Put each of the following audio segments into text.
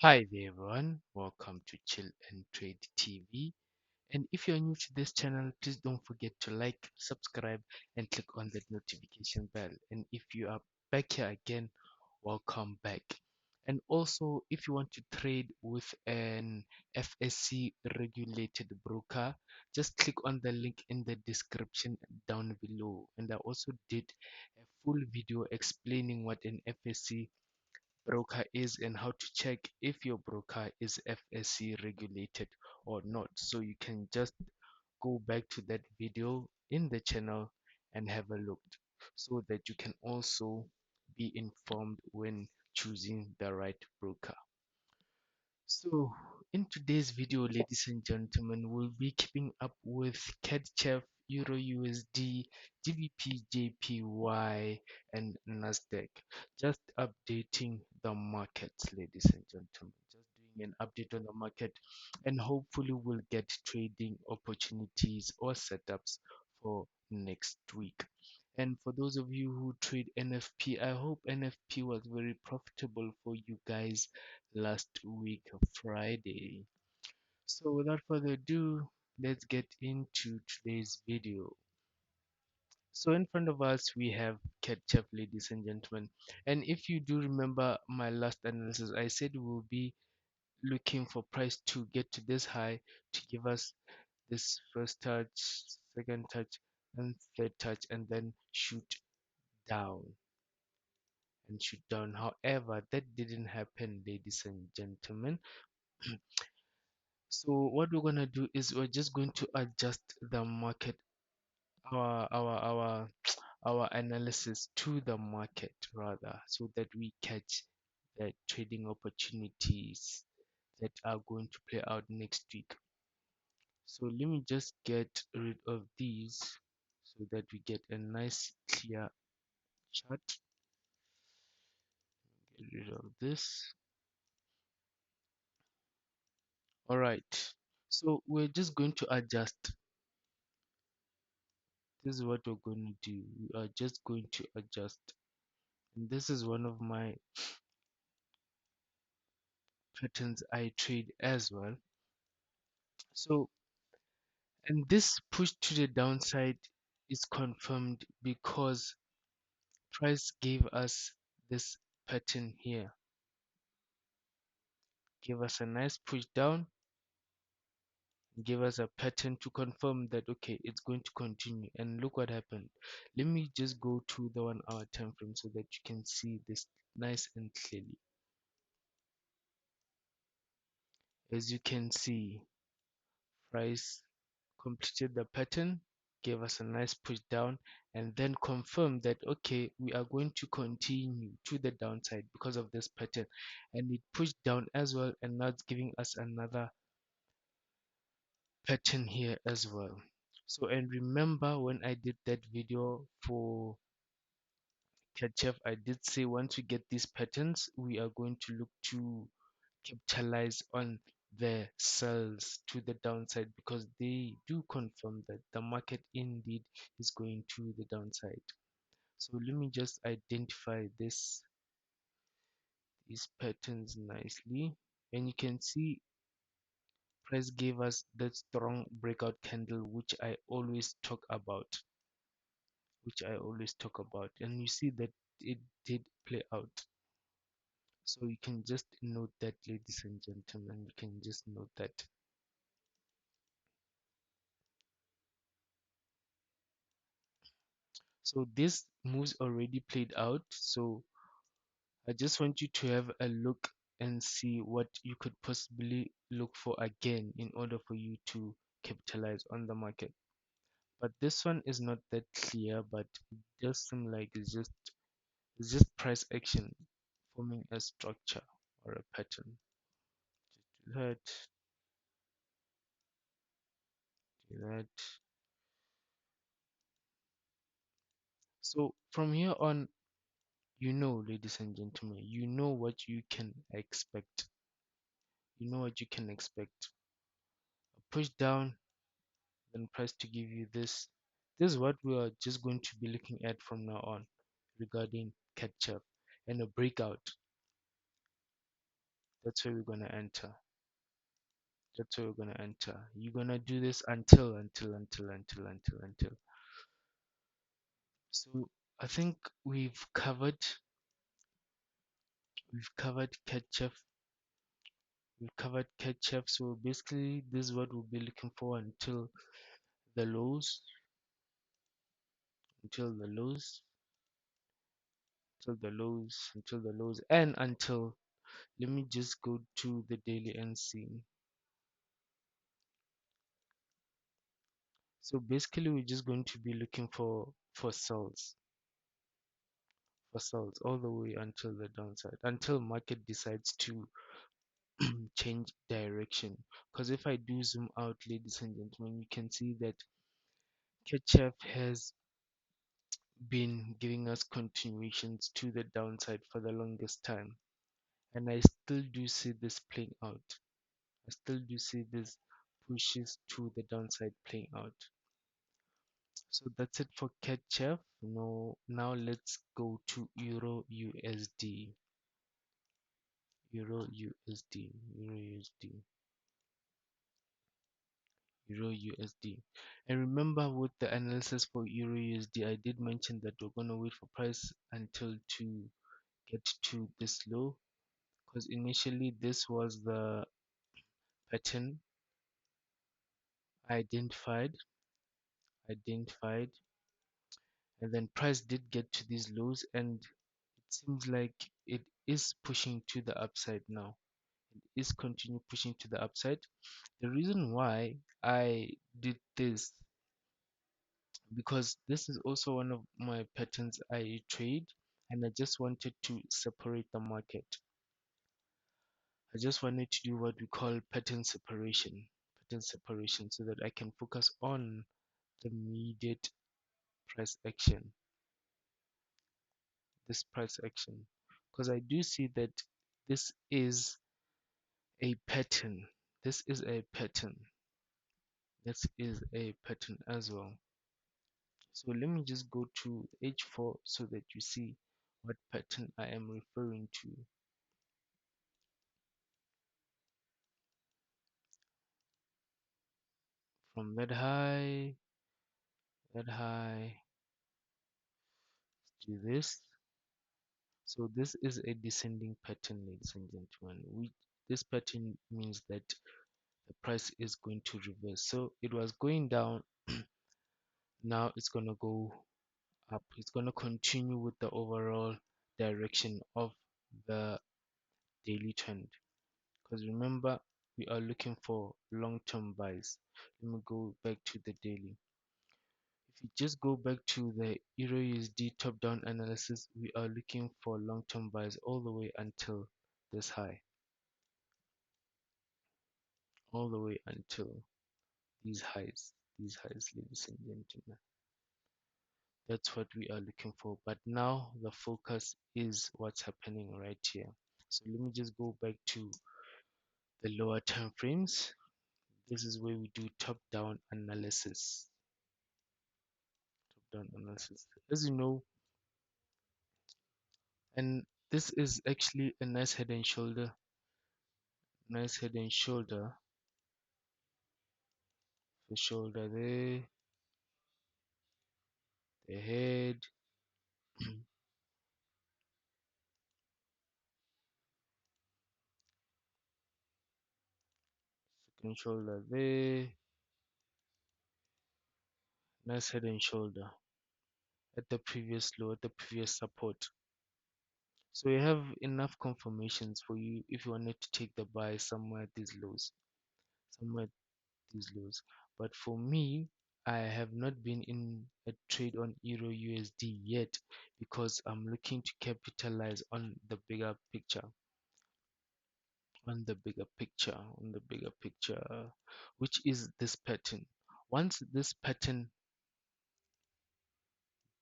Hi there everyone, welcome to Chill and Trade TV. And if you're new to this channel, please don't forget to like, subscribe, and click on the notification bell. And if you are back here again, welcome back. And also, if you want to trade with an FSC regulated broker, just click on the link in the description down below. And I also did a full video explaining what an FSC broker is and how to check if your broker is FSC regulated or not. So you can just go back to that video in the channel and have a look so that you can also be informed when choosing the right broker. So, in today's video, ladies and gentlemen, we'll be keeping up with Cadchf, EURUSD, Gbpjpy, and Nasdaq. Just updating the markets, ladies and gentlemen. Just doing an update on the market, and hopefully, we'll get trading opportunities or setups for next week. And for those of you who trade NFP, I hope NFP was very profitable for you guys last week, Friday. So without further ado, let's get into today's video. So in front of us, we have Cadchf, ladies and gentlemen. And if you do remember my last analysis, I said we will be looking for price to get to this high to give us this first touch, second touch, and third touch, and then shoot down and shoot down. However, that didn't happen, ladies and gentlemen. So what we're gonna do is we're just going to adjust the market, our our analysis to the market rather, so that we catch the trading opportunities that are going to play out next week. So let me just get rid of these so that we get a nice clear chart. Get rid of this. All right. So we're just going to adjust. This is what we're going to do. We are just going to adjust. And this is one of my patterns I trade as well. So, and this push to the downside is confirmed because price gave us this pattern here. Give us a nice push down, give us a pattern to confirm that okay, it's going to continue. And look what happened. Let me just go to the 1 hour time frame so that you can see this nice and clearly. As you can see, price completed the pattern, gave us a nice push down, and then confirmed that okay, we are going to continue to the downside because of this pattern, and it pushed down as well, and now it's giving us another pattern here as well. So, and remember when I did that video for Cadchf, I did say once we get these patterns, we are going to look to capitalize on the sells to the downside because they do confirm that the market indeed is going to the downside. So let me just identify these patterns nicely, and you can see price gave us that strong breakout candle which I always talk about, and you see that it did play out. So you can just note that, ladies and gentlemen, you can just note that. So this moves already played out. So I just want you to have a look and see what you could possibly look for again in order for you to capitalize on the market. But this one is not that clear, but it does seem like it's just price action forming a structure or a pattern. Do that, do that. So from here on, ladies and gentlemen, you know what you can expect. You know what you can expect. A push down, then press to give you this. This is what we are just going to be looking at from now on regarding catch up and a breakout. That's where we're gonna enter. That's where we're gonna enter. You're gonna do this until. So I think we've covered Cadchf. We've covered Cadchf. So basically, this is what we'll be looking for the lows, until the lows, until the lows, and until. Let me just go to the daily and see. So basically, we're just going to be looking for sells all the way until the downside, until market decides to change direction. Because if I do zoom out, ladies and gentlemen, you can see that Ketchup has been giving us continuations to the downside for the longest time, and I still do see this playing out. I still do see this pushes to the downside playing out. So that's it for Ketchup. No, now let's go to Euro USD, Euro USD, Euro USD. And remember, with the analysis for Euro USD, I did mention that we're gonna wait for price until to get to this low, because initially this was the pattern identified, identified, and then price did get to these lows, and it seems like it is pushing to the upside now. It is continue pushing to the upside. The reason why I did this, because this is also one of my patterns I trade, and I just wanted to separate the market. I just wanted to do what we call pattern separation, so that I can focus on the immediate price action, this price action, because I do see that this is a pattern. This is a pattern. This is a pattern as well. So let me just go to H4 so that you see what pattern I am referring to. From that high to this. So this is a descending pattern, ladies and gentlemen. This pattern means that the price is going to reverse. So it was going down, now it's gonna go up. It's gonna continue with the overall direction of the daily trend. Because remember, we are looking for long-term buys. Let me go back to the daily. If you just go back to the Euro USD top-down analysis, we are looking for long-term buys all the way until this high, all the way until these highs, ladies and gentlemen. That's what we are looking for. But now the focus is what's happening right here. So let me just go back to the lower time frames. This is where we do top-down analysis. Top-down analysis. As you know, and this is actually a nice head and shoulder, nice head and shoulder, the shoulder there, the head, second shoulder there, nice head and shoulder at the previous low, at the previous support. So you have enough confirmations for you if you wanted to take the buy somewhere at these lows, somewhere at these lows. But for me, I have not been in a trade on Euro USD yet, because I'm looking to capitalize on the bigger picture, on the bigger picture, which is this pattern. Once this pattern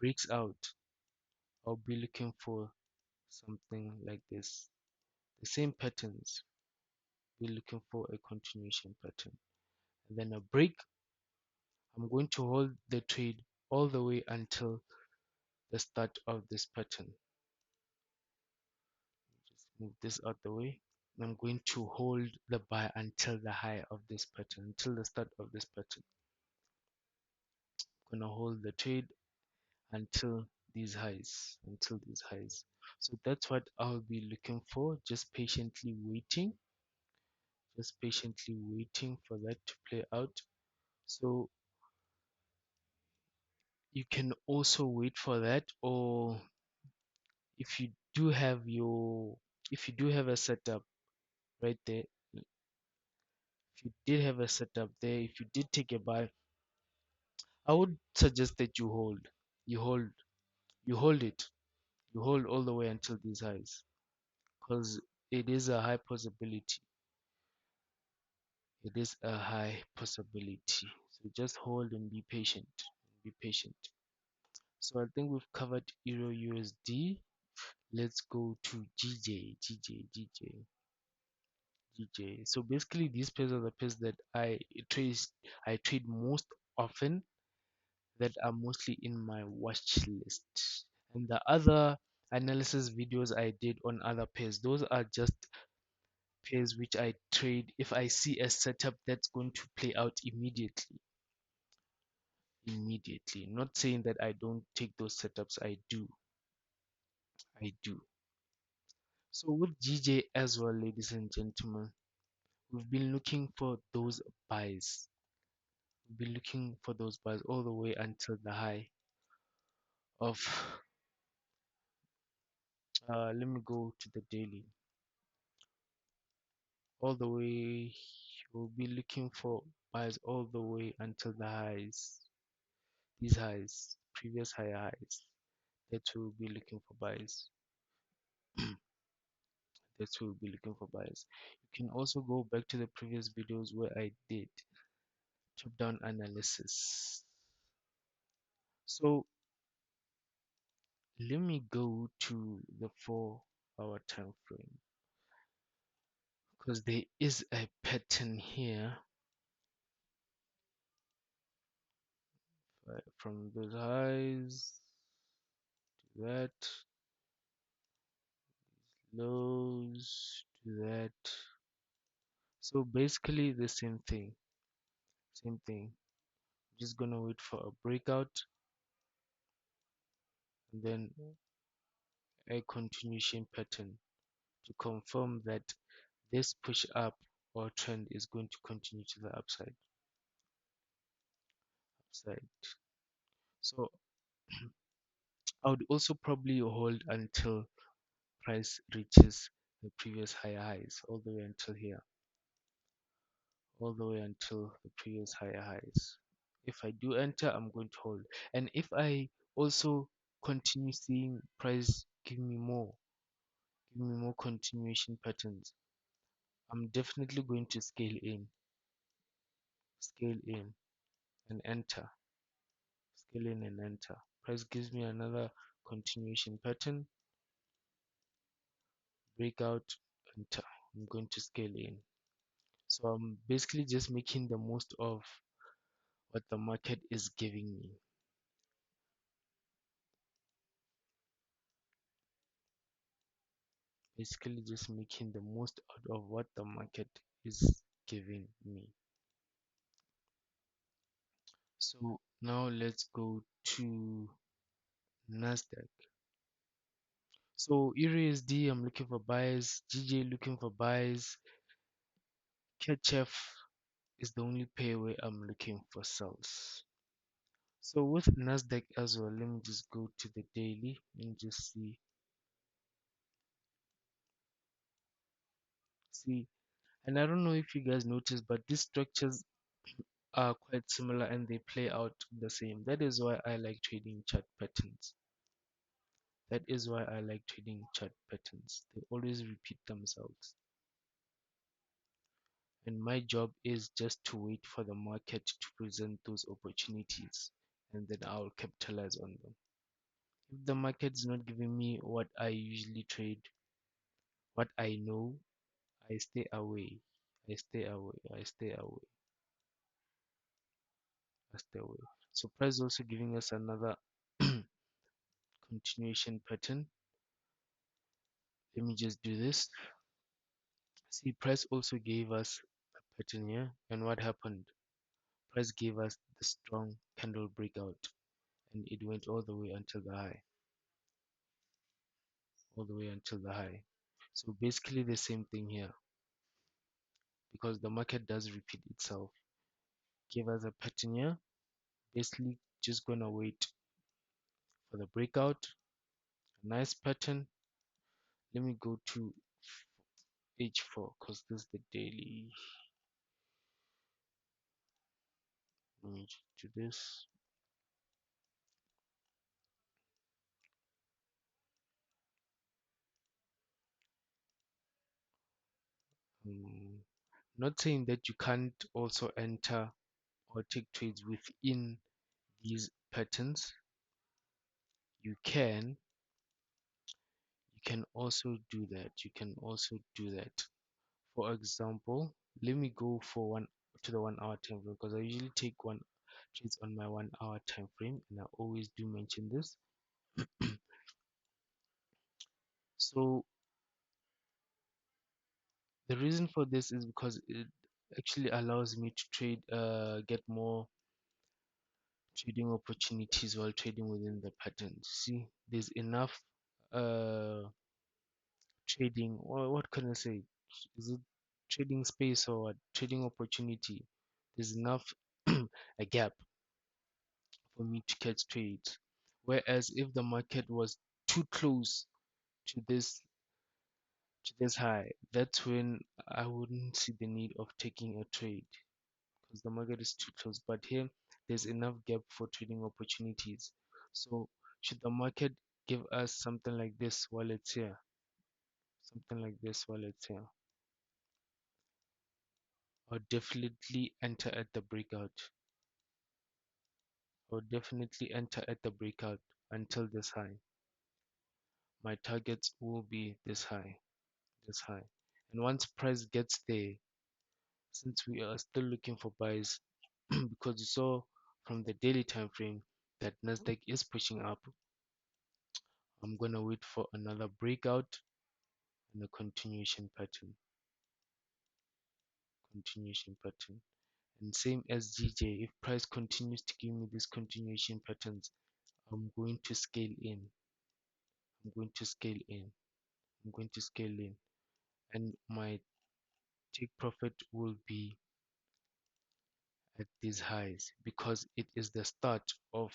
breaks out, I'll be looking for something like this. The same patterns, be looking for a continuation pattern. And then a break, I'm going to hold the trade all the way until the start of this pattern. Just move this out the way. I'm going to hold the buy until the high of this pattern, until the start of this pattern. I'm gonna hold the trade until these highs. So that's what I'll be looking for, just patiently waiting for that to play out. So you can also wait for that, or if you do have your if you do have a setup right there, if you did have a setup there, if you did take a buy, I would suggest that you hold you hold it you hold all the way until these highs, because it is a high possibility, it is a high possibility. So just hold and be patient. So I think we've covered Euro USD. Let's go to GJ. So basically these pairs are the pairs that I trade most often, that are mostly in my watch list. And the other analysis videos I did on other pairs, those are just pairs which I trade if I see a setup that's going to play out immediately. Not saying that I don't take those setups, I do. So with GJ as well, ladies and gentlemen, we've been looking for those buys. We've been looking for those buys all the way until the high of let me go to the daily. All the way, we'll be looking for buys all the way until the highs, these highs, previous higher highs. That's where we'll be looking for buys. That's where we'll be looking for buys. You can also go back to the previous videos where I did top down analysis. So let me go to the 4 hour time frame, because there is a pattern here, from those highs to that, lows to that. So basically the same thing. Just gonna wait for a breakout and then a continuation pattern to confirm that this push up or trend is going to continue to the upside. So I would also probably hold until price reaches the previous higher highs, all the way until here, all the way until the previous higher highs. If I do enter, I'm going to hold. And if I also continue seeing price give me more continuation patterns, I'm definitely going to scale in and enter, scale in and enter. Price gives me another continuation pattern, breakout, enter. I'm going to scale in. So I'm basically just making the most of what the market is giving me. Basically just making the most out of what the market is giving me. So now let's go to Nasdaq. So EURUSD, I'm looking for buys. GJ looking for buys. Cadchf is the only pair where I'm looking for sells. So with Nasdaq as well, let me just go to the daily and just see. And I don't know if you guys noticed, but these structures are quite similar and they play out the same. That is why I like trading chart patterns. That is why I like trading chart patterns. They always repeat themselves. And my job is just to wait for the market to present those opportunities, and then I'll capitalize on them. If the market is not giving me what I usually trade, what I know, I stay away. I stay away. I stay away. I stay away. So price is also giving us another continuation pattern. Let me just do this. See, price also gave us a pattern here, and what happened? Price gave us the strong candle breakout, and it went all the way until the high, all the way until the high. So basically the same thing here, because the market does repeat itself. Give us a pattern here, basically just gonna wait for the breakout. A nice pattern. Let me go to H4 because this is the daily. Let me do this. um, Not saying that you can't also enter or take trades within these patterns. You can, you can also do that. You can also do that. For example, let me go for one to the 1 hour time frame, because I usually take one trades on my 1 hour time frame, and I always do mention this. So the reason for this is because it actually allows me to trade, get more trading opportunities while trading within the patterns. See, there's enough uh trading, or what can I say? Is it trading space or what? Trading opportunity? There's enough a gap for me to catch trades. Whereas if the market was too close to this high, that's when I wouldn't see the need of taking a trade, because the market is too close. But here, there's enough gap for trading opportunities. So, should the market give us something like this while it's here, something like this while it's here, I'll definitely enter at the breakout. I'll definitely enter at the breakout until this high. My targets will be this high, this high. And once price gets there, since we are still looking for buys, because you saw from the daily time frame that Nasdaq is pushing up, I'm gonna wait for another breakout and a continuation pattern. And same as GJ, if price continues to give me these continuation patterns, I'm going to scale in. I'm going to scale in. I'm going to scale in, and my take profit will be at these highs, because it is the start of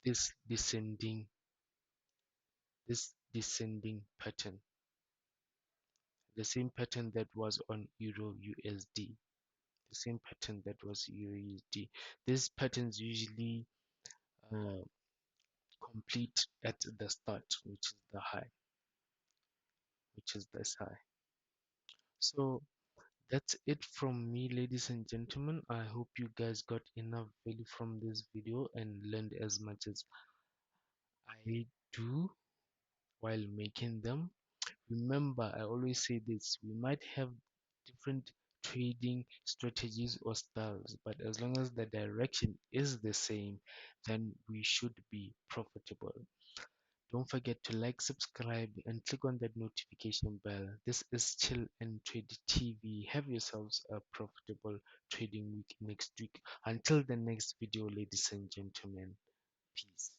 this descending pattern, the same pattern that was on Euro USD, the same pattern that was Euro USD. These patterns usually uh, complete at the start, which is the high, which is this high. So that's it from me, ladies and gentlemen. I hope you guys got enough value from this video and learned as much as I do while making them. Remember, I always say this: we might have different trading strategies or styles, but as long as the direction is the same, then we should be profitable. Don't forget to like, subscribe, and click on that notification bell. This is Chill and Trade TV. Have yourselves a profitable trading week next week. Until the next video, ladies and gentlemen, peace.